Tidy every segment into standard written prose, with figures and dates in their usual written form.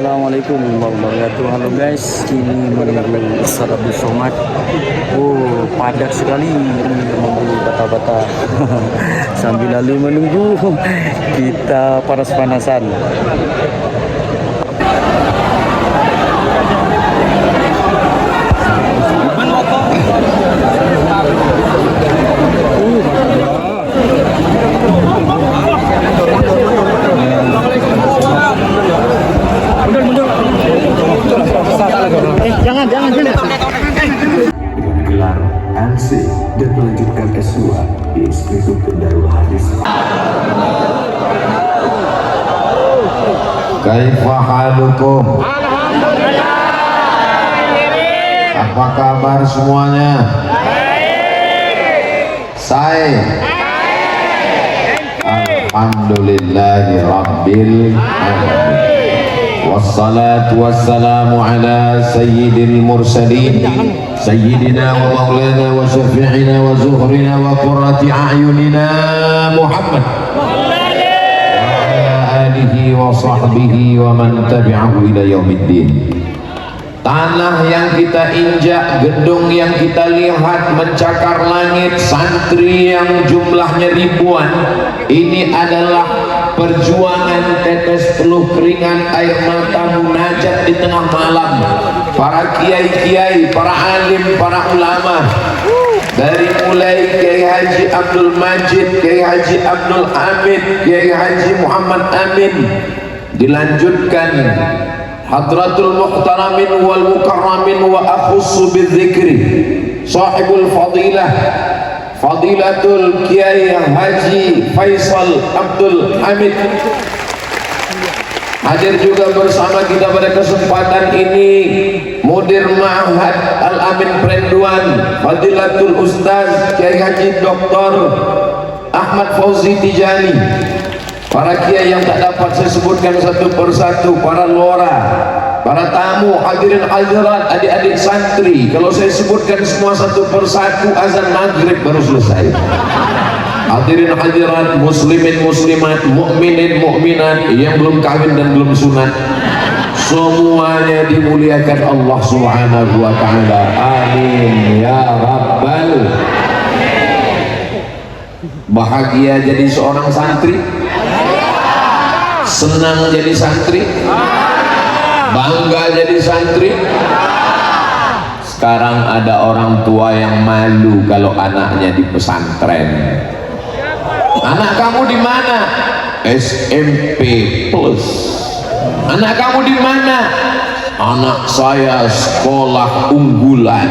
Assalamualaikum warahmatullahi wabarakatuh. Halo guys, ini menuju Ustaz Abdul Somad. Oh, padat sekali ini menunggu bata-bata. Sambil lalu menunggu kita panas-panasan. Jangan. Gelar LC dan melanjutkan S2 di Institut Darul Hadis. Kaifa halukum? Apa kabar semuanya? Saya alhamdulillahi rabbil alamin. Wassalatu wassalamu ala sayyidil mursalin sayyidina wa maulana wa syafi'ina wa zuhrina wa qurrati a'yunina Muhammad wa ala alihi wa sahbihi wa man tabi'ahu ila yaumiddin. Tanah yang kita injak, gedung yang kita lihat mencakar langit, santri yang jumlahnya ribuan, ini adalah perjuangan tetes peluh keringat air mata munajat di tengah malam para kiai-kiai, para alim, para ulama, dari mulai Kiai Haji Abdul Majid, Kiai Haji Abdul Hamid, Kiai Haji Muhammad Amin, dilanjutkan Hadratul Muhtaramin wal Mukarramin wa akhussu bidzikri sahibul fadilah Fadilatul Kiai Haji Faisal Abdul Hamid hadir juga bersama kita pada kesempatan ini. Mudir Ma'had Al-Amin Prenduan Fadilatul Ustaz Kiai Haji Dr. Ahmad Fauzi Tijani, para kiai yang tak dapat saya sebutkan satu persatu, para lora, para tamu, hadirin hadirat, adik-adik santri, kalau saya sebutkan semua satu persatu azan maghrib baru selesai. Hadirin hadirat, muslimin muslimat, mukminin mukminat yang belum kawin dan belum sunat, semuanya dimuliakan Allah Subhanahu wa taala. Amin ya rabbal. Bahagia jadi seorang santri, senang jadi santri, bangga jadi santri. Sekarang ada orang tua yang malu kalau anaknya di pesantren. Anak kamu di mana? SMP plus. Anak kamu di mana? Anak saya sekolah unggulan.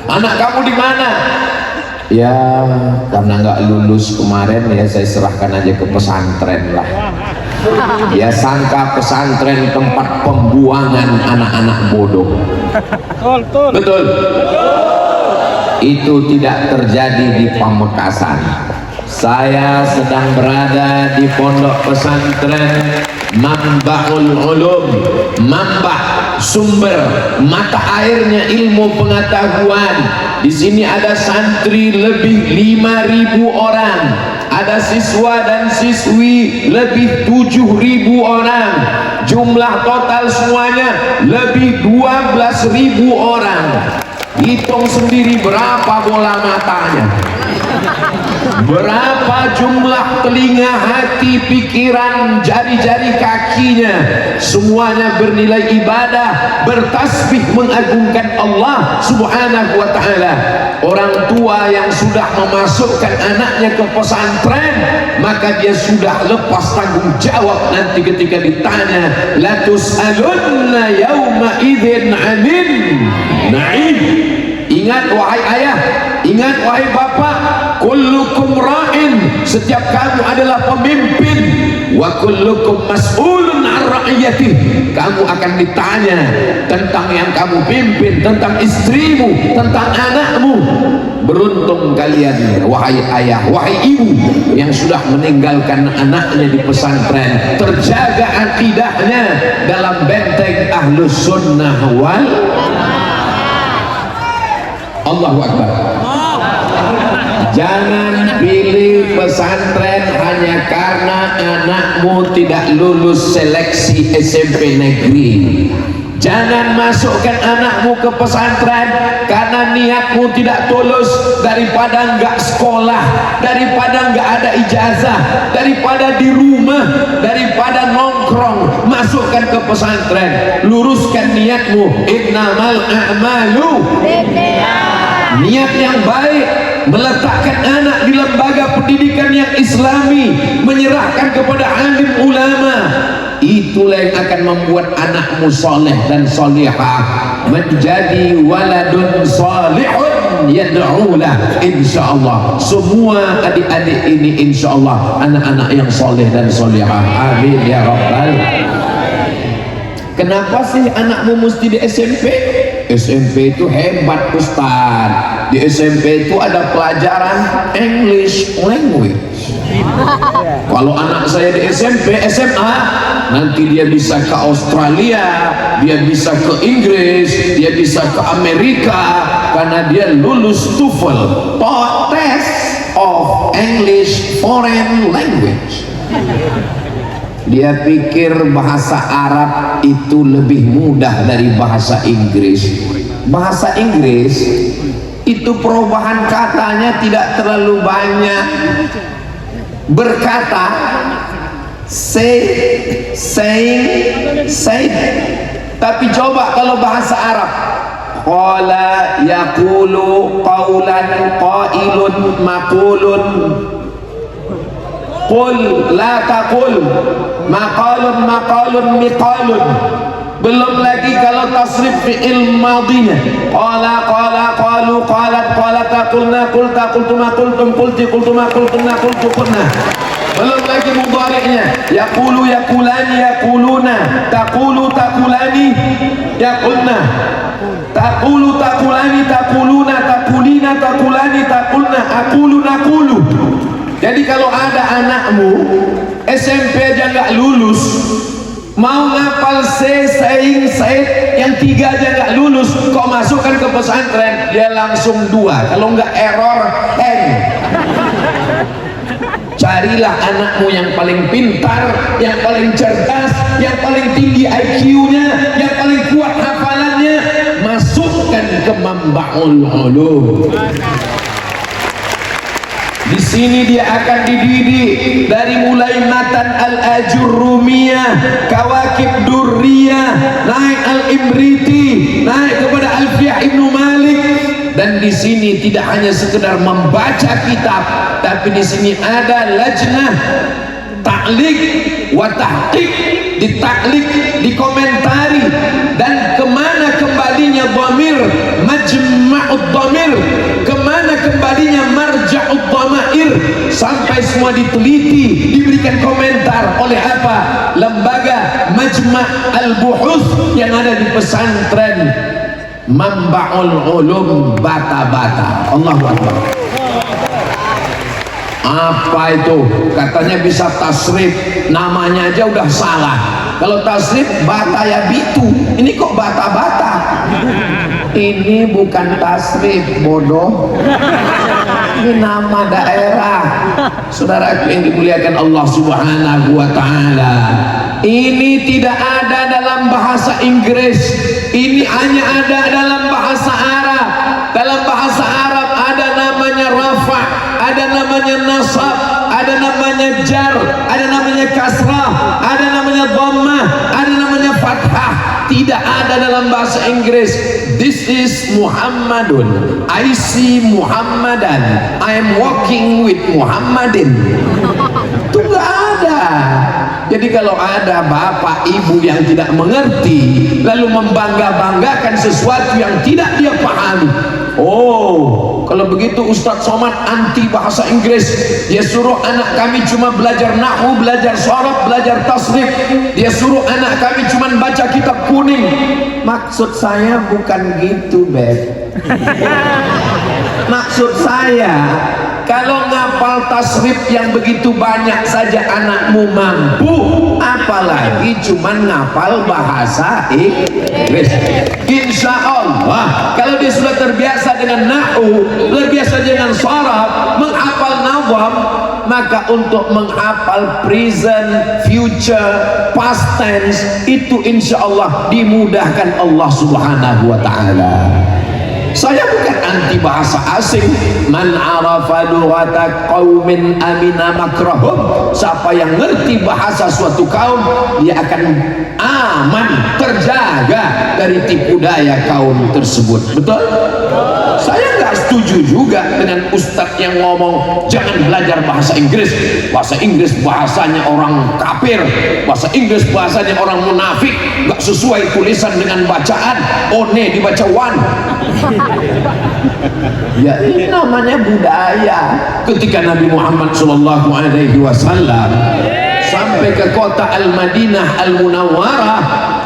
Anak kamu di mana? Ya karena nggak lulus kemarin ya saya serahkan aja ke pesantren lah. Ya sangka pesantren tempat pembuangan anak-anak bodoh. Betul. Itu tidak terjadi di Pamekasan. Saya sedang berada di pondok pesantren Manbaul Ulum, Manbah, sumber mata airnya ilmu pengetahuan. Di sini ada santri lebih 5.000 orang, ada siswa dan siswi lebih 7.000 orang. Jumlah total semuanya lebih 12.000 orang. Hitung sendiri berapa bola matanya, berapa jumlah telinga, hati, pikiran, jari-jari kakinya, semuanya bernilai ibadah, bertasbih mengagungkan Allah Subhanahu wa taala. Orang tua yang sudah memasukkan anaknya ke pesantren, maka dia sudah lepas tanggung jawab nanti ketika ditanya la tus'alunna yauma idzin 'anil na'im. Ingat wahai ayah, ingat wahai bapak, kullukum ra'in, setiap kamu adalah pemimpin, wa kullukum mas'ulun 'an ra'iyatih, kamu akan ditanya tentang yang kamu pimpin, tentang istrimu, tentang anakmu. Beruntung kalian wahai ayah, wahai ibu yang sudah meninggalkan anaknya di pesantren, terjaga akidahnya dalam benteng Ahlus Sunnah wal Allahu Akbar. jangan pilih pesantren hanya karena anakmu tidak lulus seleksi SMP negeri. Jangan masukkan anakmu ke pesantren karena niatmu tidak tulus, daripada enggak sekolah, daripada enggak ada ijazah, daripada di rumah, daripada nongkrong, masukkan ke pesantren. Luruskan niatmu. Innamal a'malu, niat yang baik, meletakkan anak di lembaga pendidikan yang islami, menyerahkan kepada alim ulama, itulah yang akan membuat anakmu soleh dan solihah, menjadi waladun solihun yad'ulah. insyaallah semua adik-adik ini insyaallah anak-anak yang soleh dan solihah. Amin ya rabbal. Kenapa sih anakmu mesti di SMP? SMP itu hebat Ustaz. Di SMP itu ada pelajaran English language. Kalau anak saya di SMP, SMA, nanti dia bisa ke Australia, dia bisa ke Inggris, dia bisa ke Amerika, karena dia lulus TOEFL, Test of English Foreign Language. Dia pikir bahasa Arab itu lebih mudah dari bahasa Inggris. Bahasa Inggris itu perubahan katanya tidak terlalu banyak. Berkata, say, saying, said. Tapi coba kalau bahasa Arab, qala yaqulu qawlan qailun maqulun, qul la taqul maqalun maqalun miqalun. Belum lagi kalau tasrif fi'il madhinya, qala qalu qalat qalata qulna qulta qultuma qultum qulti qultuma qultunna qultu qulna. Belum lagi mudhari'nya, yaqulu yaqulani yaquluna, taqulu taqulani yaqulna, taqulu taqulani taquluna taqulina taqulani taqulna, aqulu naqulu. Jadi kalau ada anakmu SMP aja nggak lulus, mau ngapal saying, said, yang 3 aja nggak lulus, kok masukkan ke pesantren, dia langsung 2. Kalau nggak error, N. Carilah anakmu yang paling pintar, yang paling cerdas, yang paling tinggi IQ-nya, yang paling kuat hafalannya, masukkan ke Mambaul Ulum. Di sini dia akan dididik dari mulai matan al-ajurrumiyah, kawakib durriyah, naik al-imriti, naik kepada Alfiyah Ibnu Malik. Dan di sini tidak hanya sekedar membaca kitab, tapi di sini ada lajnah ta'liq wa tahqiq, ditaklik, dikomentari, dan kemana kembalinya dhamir, majma'ud dhamir, kemana kembalinya marja'ud dhamair, sampai semua diteliti, diberikan komentar oleh apa? Lembaga Majma' al-Buhuth yang ada di pesantren Mambaul Ulum Bata-Bata. Allahu Akbar. Apa itu? Katanya bisa tasrif, namanya aja udah salah. Kalau tasrif bata ya bitu, ini kok bata-bata. Ini bukan tasrif, bodoh. Ini nama daerah. Saudara yang dimuliakan Allah Subhanahu wa taala, ini tidak ada dalam bahasa Inggris, ini hanya ada dalam bahasa Arab. Dalam bahasa Arab ada namanya rafa', ada namanya nasab, ada namanya jar, ada namanya kasrah, ada namanya dhammah, ada namanya fathah. Tidak ada dalam bahasa Inggris. This is Muhammadun, I see Muhammadan, I am walking with Muhammadin. Itu nggak ada. Jadi kalau ada bapak ibu yang tidak mengerti lalu membangga-banggakan sesuatu yang tidak dia pahami, oh kalau begitu Ustadz Somad anti bahasa Inggris, dia suruh anak kami cuma belajar nahwu, belajar sorof, belajar tasrif, dia suruh anak kami cuma baca kitab kuning. Maksud saya bukan gitu, Beb. Maksud saya, kalau ngapal tasrif yang begitu banyak saja anakmu mampu, apalagi cuman ngapal bahasa Inggris. Insya Allah kalau dia sudah terbiasa dengan nahwu, terbiasa dengan sharaf, maka untuk menghafal present, future, past tense itu insya Allah dimudahkan Allah Subhanahu wa ta'ala. Saya bukan anti bahasa asing. Man arafa lughata qaumin amina makrahum. Siapa yang ngerti bahasa suatu kaum, dia akan aman, terjaga dari tipu daya kaum tersebut. Betul? Saya nggak setuju juga dengan ustadz yang ngomong jangan belajar bahasa Inggris. Bahasa Inggris bahasanya orang kafir, bahasa Inggris bahasanya orang munafik, nggak sesuai tulisan dengan bacaan. One dibaca one. Ya ini namanya budaya. Ketika Nabi Muhammad SAW sampai ke kota Al-Madinah Al-Munawwarah,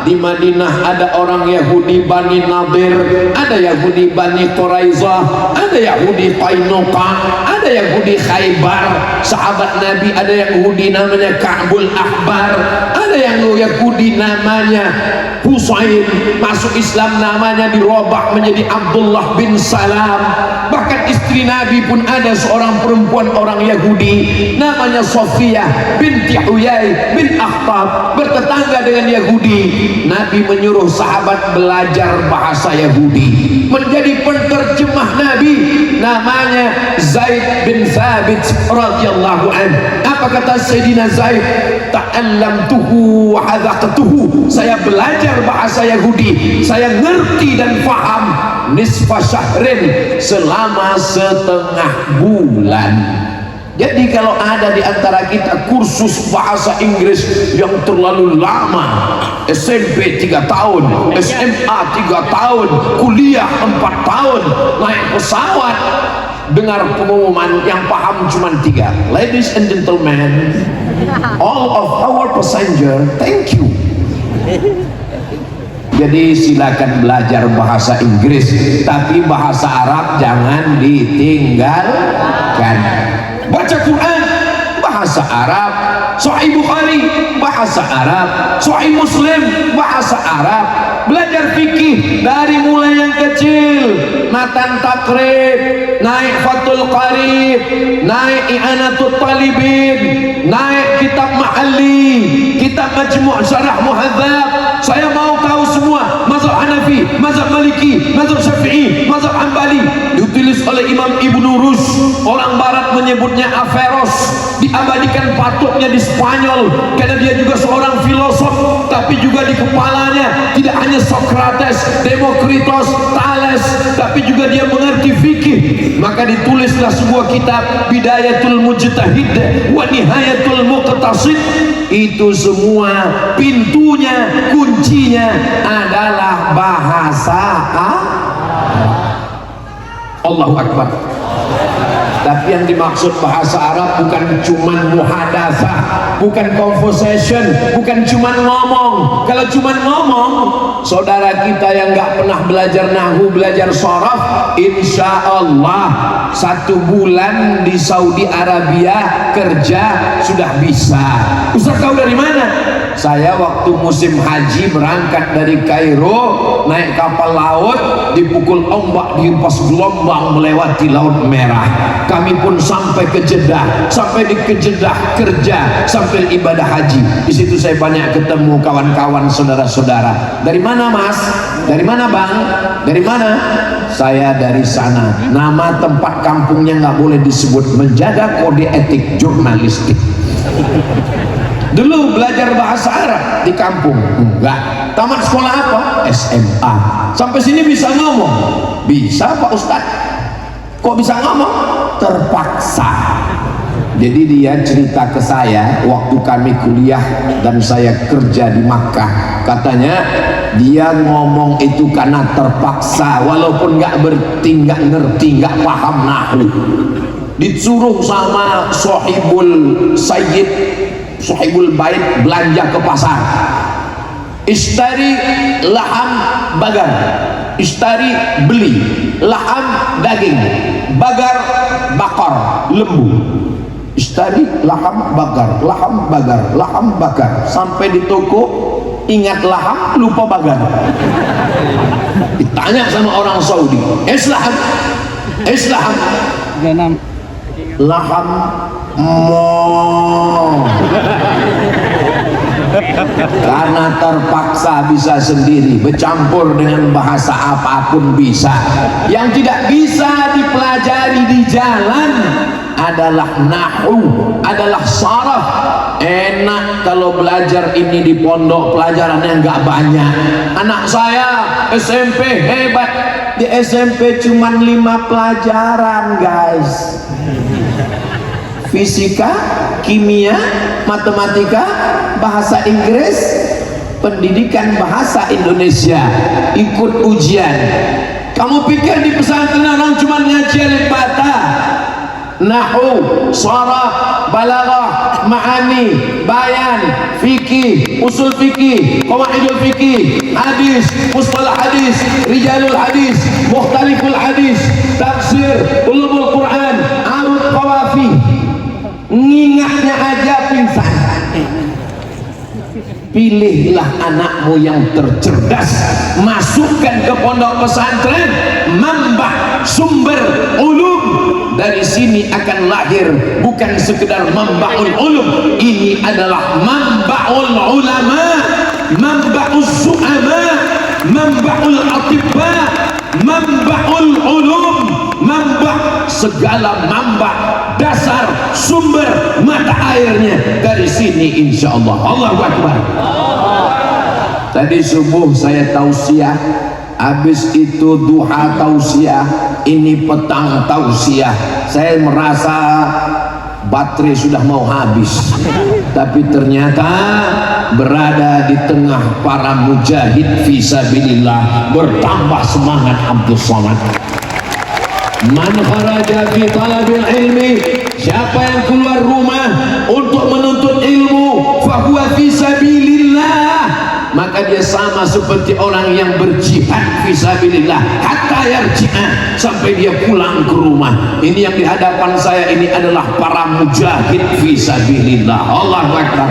di Madinah ada orang Yahudi Bani Nadir, ada Yahudi Bani Quraizah, ada Yahudi Qainuqa, ada Yahudi Khaybar. Sahabat Nabi ada Yahudi namanya Ka'bul Ahbar, ada yang Yahudi namanya Husain, masuk Islam namanya dirubah menjadi Abdullah bin Salam. Bahkan istri Nabi pun ada seorang perempuan orang Yahudi namanya Sofia binti Huyai bin Akhtab, bertetangga dengan Yahudi. Nabi menyuruh sahabat belajar bahasa Yahudi, menjadi penterjemah Nabi namanya Zaid bin Thabit radhiyallahu anhu. Apa kata Sayyidina Zaid? Ta'allamtuhu wa hadaqtuhu. Saya belajar bahasa Yahudi, saya ngerti dan paham nisfa syahrin, selama setengah bulan. Jadi kalau ada di antara kita kursus bahasa Inggris yang terlalu lama, SMP 3 tahun, SMA 3 tahun, kuliah 4 tahun, naik pesawat, dengar pengumuman yang paham cuma 3. Ladies and gentlemen, all of our passenger, thank you. Jadi silakan belajar bahasa Inggris, tapi bahasa Arab jangan ditinggalkan. Baca Quran bahasa Arab, Sahih Bukhari bahasa Arab, Sahih Muslim bahasa Arab. Belajar fikih dari mulai yang kecil, matan takrib, naik Fathul Qarib, naik I'anatul Talibin, naik kitab Mahalli, kitab Majmu' Syarah Muhadzab. Saya mau tahu semua mazhab Hanafi, mazhab Maliki, mazhab Syafi'i, mazhab Hambali. Ditulis oleh Imam Ibnu Rushd, orang barat menyebutnya Averroes, diabadikan patuknya di Spanyol karena dia juga seorang filosof, tapi juga di kepalanya tidak hanya Socrates, Demokritos, Thales, tapi juga dia mengerti fikih. Maka ditulislah sebuah kitab Bidayatul Mujtahid wa Nihayatul Muqtasid. Itu semua pintunya, kuncinya adalah bahasa Allahu Akbar. Tapi yang dimaksud bahasa Arab bukan cuman muhadatsah, bukan conversation, bukan cuman ngomong. Kalau cuman ngomong, saudara kita yang nggak pernah belajar nahwu, belajar sharaf, insya Allah 1 bulan di Saudi Arabia kerja sudah bisa. Ustaz tahu dari mana? Saya waktu musim haji berangkat dari Kairo, naik kapal laut, dipukul ombak, dihempas gelombang melewati Laut Merah. Kami pun sampai ke Jeddah, sampai di Jeddah kerja sampai ibadah haji. Di situ saya banyak ketemu kawan-kawan, saudara-saudara. Dari mana Mas? Dari mana Bang? Dari mana? Saya dari sana. Nama tempat kampungnya nggak boleh disebut, menjaga kode etik jurnalistik. Dulu belajar bahasa Arab di kampung enggak. Tamat sekolah apa? SMA. Sampai sini bisa ngomong? Bisa Pak Ustadz. Kok bisa ngomong? Terpaksa. Jadi dia cerita ke saya waktu kami kuliah dan saya kerja di Makkah. Katanya dia ngomong itu karena terpaksa, walaupun nggak berarti, nggak ngerti, nggak paham nahwu. Disuruh sama Sahibul Bait belanja ke pasar. Istari laham bagar, istari beli laham daging, bagar bakar lembu. Istari laham bagar, laham bagar, laham bakar. Sampai di toko ingat laham, lupa bagar. Ditanya sama orang Saudi, Islam laham mo, karena terpaksa bisa sendiri, bercampur dengan bahasa apapun bisa. Yang tidak bisa dipelajari di jalan adalah nahu, adalah saraf. Enak kalau belajar ini di pondok, pelajarannya nggak banyak. Anak saya SMP hebat, di SMP cuman 5 pelajaran guys: fisika, kimia, matematika, bahasa Inggris, pendidikan bahasa Indonesia. Ikut ujian. Kamu pikir di pesantren orang cuma ngaji alif bata, nahu, sharaf, balaghah, ma'ani, bayan, fikih, usul fikih, qawaidul fikih, hadis, mustalah hadis, rijalul hadis, mukhtaliful hadis, tafsir, ulumul Quran, arut qawafi. Ngingatnya aja pingsan. Pilihlah anakmu yang tercerdas, masukkan ke pondok pesantren, mambah sumber ulum. Dari sini akan lahir bukan sekedar mambaul ulum, ini adalah mambaul ulama, mambaul su'ama, mambaul atibba, mambaul ulum, mambah segala mambah, dasar sumber mata airnya dari sini insyaallah. Allahu Akbar. Tadi subuh saya tausiah, habis itu duha tausiah, ini petang tausiah. Saya merasa baterai sudah mau habis, tapi ternyata berada di tengah para mujahid fisabilillah, bertambah semangat Abdul Somad. Man kharaja fi talabil ilmi, siapa yang keluar rumah untuk menuntut ilmu, fahuwa fi sabilillah, maka dia sama seperti orang yang berjihad fi sabilillah hatta yarji'a, sampai dia pulang ke rumah. Ini yang di hadapan saya ini adalah para mujahid fi sabilillah. Allahu Akbar.